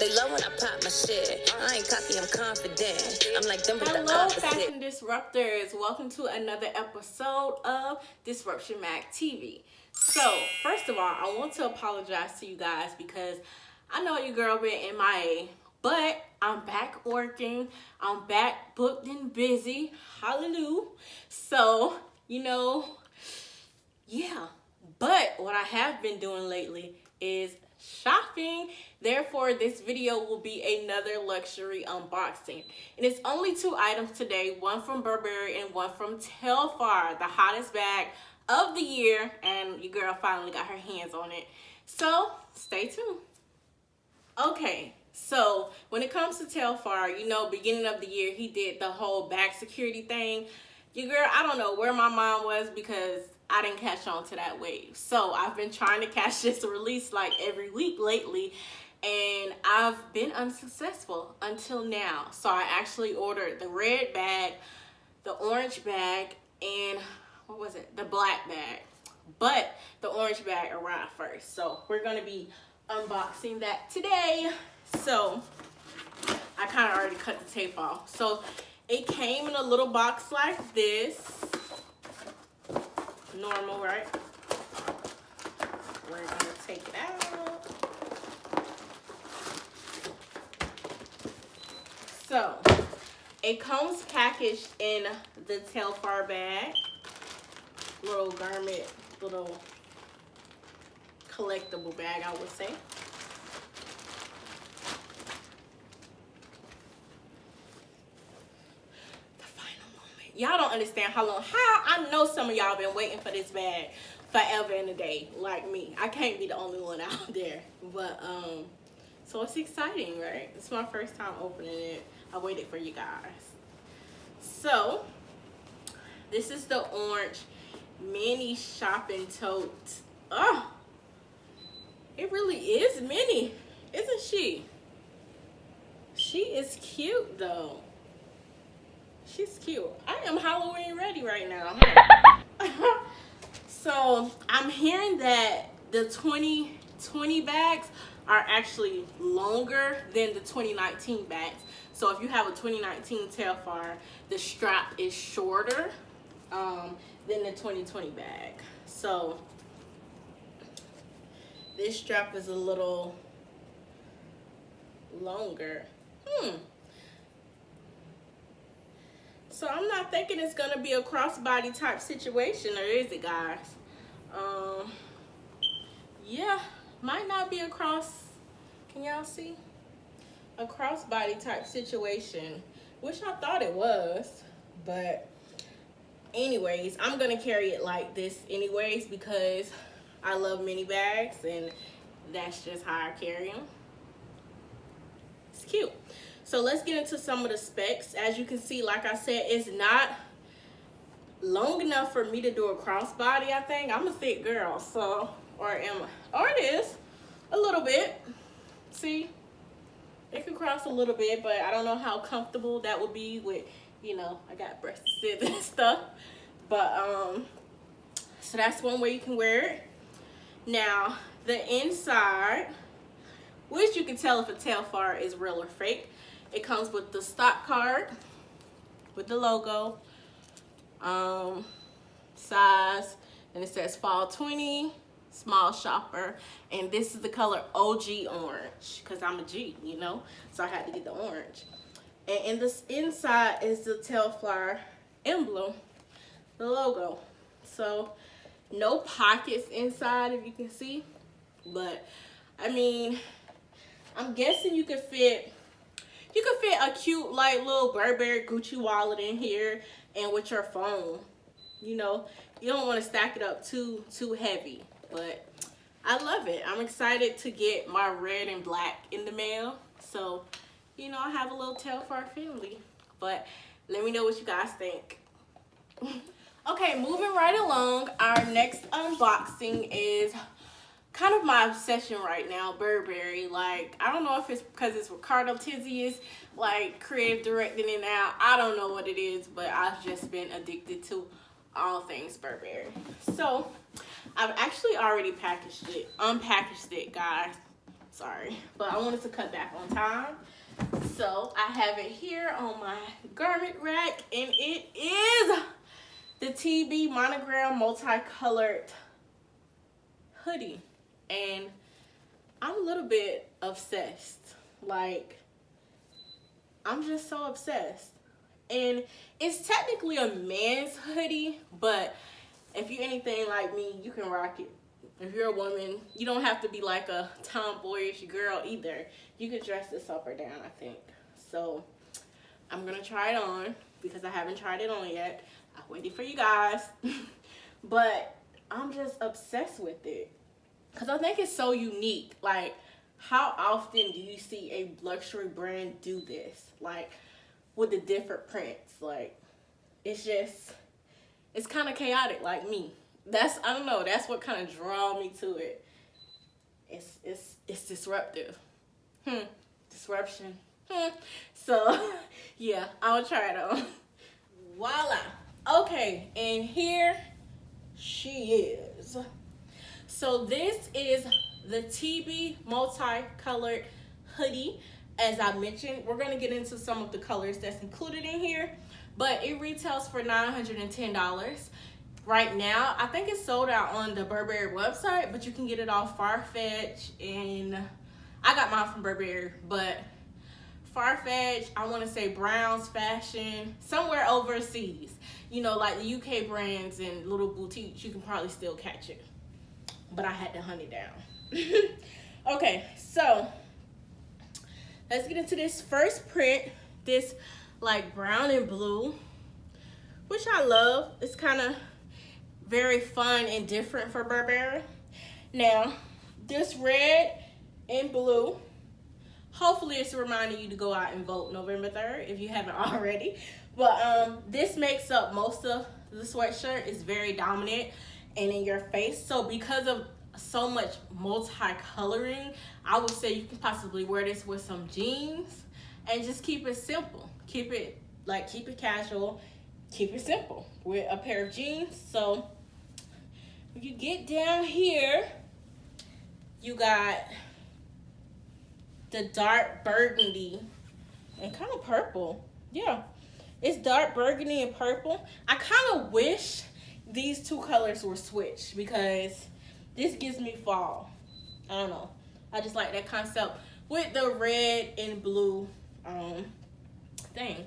They love when I pop my shit. I ain't cocky, I'm confident. I'm like them with the Hello, opposite. fashion disruptors. Welcome to another episode of Disruption Mag TV. So, first of all, I want to apologize to you guys because I know your girl been MIA, but I'm back working. I'm back booked and busy. Hallelujah. So, yeah. But what I have been doing lately is shopping. Therefore, this video will be another luxury unboxing. And it's only 2 items today, one from Burberry and one from Telfar, the hottest bag of the year. And your girl finally got her hands on it. So stay tuned. Okay, so when it comes to Telfar, beginning of the year, he did the whole bag security thing. Your girl, I don't know where my mind was because I didn't catch on to that wave. So I've been trying to catch this release like every week lately, and I've been unsuccessful until now. So I actually ordered the red bag, the orange bag, and the black bag. But the orange bag arrived first. So we're going to be unboxing that today. So I kind of already cut the tape off. So it came in a little box like this. Normal, right? We're gonna take it out. So it comes packaged in the Telfar bag. Little garment, little collectible bag, I would say. Y'all don't understand how I know some of y'all been waiting for this bag forever and a day, like me. I can't be the only one out there. But, so it's exciting, right? It's my first time opening it. I waited for you guys. So, this is the orange mini shopping tote. Oh, it really is mini, isn't she? She is cute, though. She's cute. I am Halloween ready right now. So I'm hearing that the 2020 bags are actually longer than the 2019 bags. So if you have a 2019 Telfar, the strap is shorter than the 2020 bag. So this strap is a little longer. So I'm not thinking it's gonna be a crossbody type situation, or is it, guys? Yeah, might not be a cross. Can y'all see? A crossbody type situation, which I thought it was, but anyways, I'm gonna carry it like this anyways because I love mini bags and that's just how I carry them. It's cute. So let's get into some of the specs. As you can see, like I said, it's not long enough for me to do a crossbody, I think. I'm a thick girl, so, or it is a little bit. See, it could cross a little bit, but I don't know how comfortable that would be with, I got breasts and stuff. But, so that's one way you can wear it. Now, the inside, which you can tell if a Telfar is real or fake. It comes with the stock card with the logo, size, and it says fall 20, small shopper, and this is the color OG orange because I'm a G, so I had to get the orange. And in this inside is the Telfar emblem, the logo. So no pockets inside, if you can see, but I mean, I'm guessing you could fit a cute like little Burberry Gucci wallet in here and with your phone. You don't want to stack it up too heavy, but I love it. I'm excited to get my red and black in the mail. So, I have a little Telfar family, but let me know what you guys think. Okay, moving right along, our next unboxing is kind of my obsession right now, Burberry. Like, I don't know if it's because it's Ricardo Tizzy is like creative directing it now. I don't know what it is, but I've just been addicted to all things Burberry. So I've actually already unpackaged it, guys. Sorry, but I wanted to cut back on time. So I have it here on my garment rack, and it is the TB Monogram multicolored hoodie. And I'm a little bit obsessed. Like, I'm just so obsessed. And it's technically a man's hoodie, but if you're anything like me, you can rock it. If you're a woman, you don't have to be like a tomboyish girl either. You can dress this up or down, I think. So I'm gonna try it on because I haven't tried it on yet. I waited for you guys. But I'm just obsessed with it because I think it's so unique. Like, how often do you see a luxury brand do this? Like, with the different prints. Like, it's kind of chaotic, like me. I don't know, that's what kind of draw me to it. It's disruptive. Disruption. So yeah, I'll try it on. Voila. Okay, and here she is. So this is the TB multicolored hoodie. As I mentioned, we're gonna get into some of the colors that's included in here, but it retails for $910. Right now, I think it's sold out on the Burberry website, but you can get it off Farfetch, and I got mine from Burberry, but Farfetch, I want to say Brown's Fashion, somewhere overseas. You know, like the UK brands and little boutiques, you can probably still catch it. But I had to hunt it down. Okay, so let's get into this first print. This like brown and blue, which I love. It's kind of very fun and different for Burberry. Now, this red and blue, hopefully it's reminding you to go out and vote November 3rd if you haven't already. But this makes up most of the sweatshirt. It's very dominant and in your face. So because of so much multicoloring, I would say you can possibly wear this with some jeans and just keep it simple. Keep it casual, keep it simple with a pair of jeans. So if you get down here, you got the dark burgundy and kind of purple. Yeah, it's dark burgundy and purple. I kind of wish these two colors were switched because this gives me fall. I don't know. I just like that concept with the red and blue thing.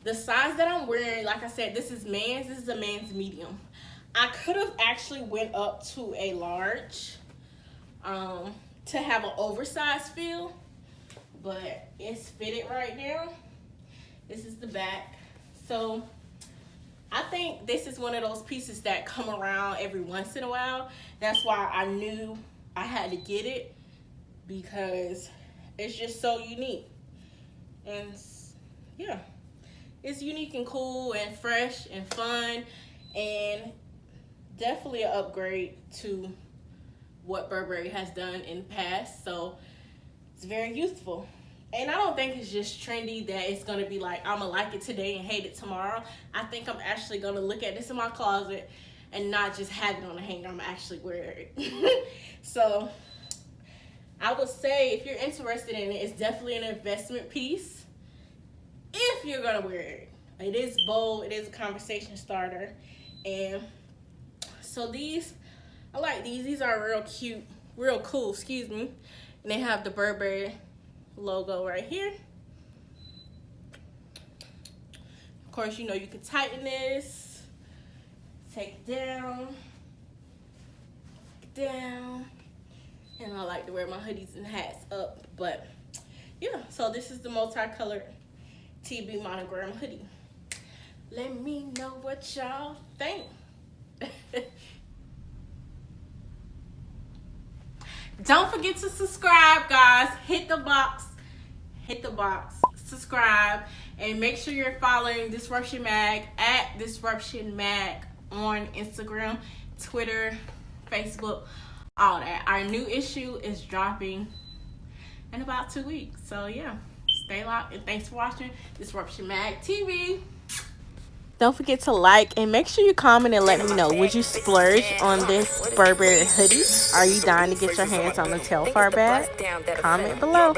The size that I'm wearing, like I said, this is man's. This is a man's medium. I could have actually went up to a large to have an oversized feel, but it's fitted right now. This is the back. So I think this is one of those pieces that come around every once in a while. That's why I knew I had to get it, because it's just so unique. And yeah, it's unique and cool and fresh and fun, and definitely an upgrade to what Burberry has done in the past. So it's very youthful. And I don't think it's just trendy that it's gonna be like, I'm gonna like it today and hate it tomorrow. I think I'm actually gonna look at this in my closet and not just have it on a hanger. I'm actually wear it. So I would say if you're interested in it, it's definitely an investment piece if you're gonna wear it. It is bold, it is a conversation starter. And so these, I like these. These are real cute, real cool, excuse me. And they have the Burberry logo right here. Of course, you know you can tighten this, take it down, and I like to wear my hoodies and hats up. But yeah, so this is the multicolored TB Monogram hoodie. Let me know what y'all think. Don't forget to subscribe, guys. Hit the box, subscribe, and make sure you're following Disruption Mag at Disruption Mag on Instagram, Twitter, Facebook, all that. Our new issue is dropping in about 2 weeks. So yeah, stay locked, and thanks for watching Disruption Mag TV. Don't forget to like and make sure you comment and let me know. Would you splurge on this Burberry hoodie? Are you dying to get your hands on the Telfar bag? Comment below.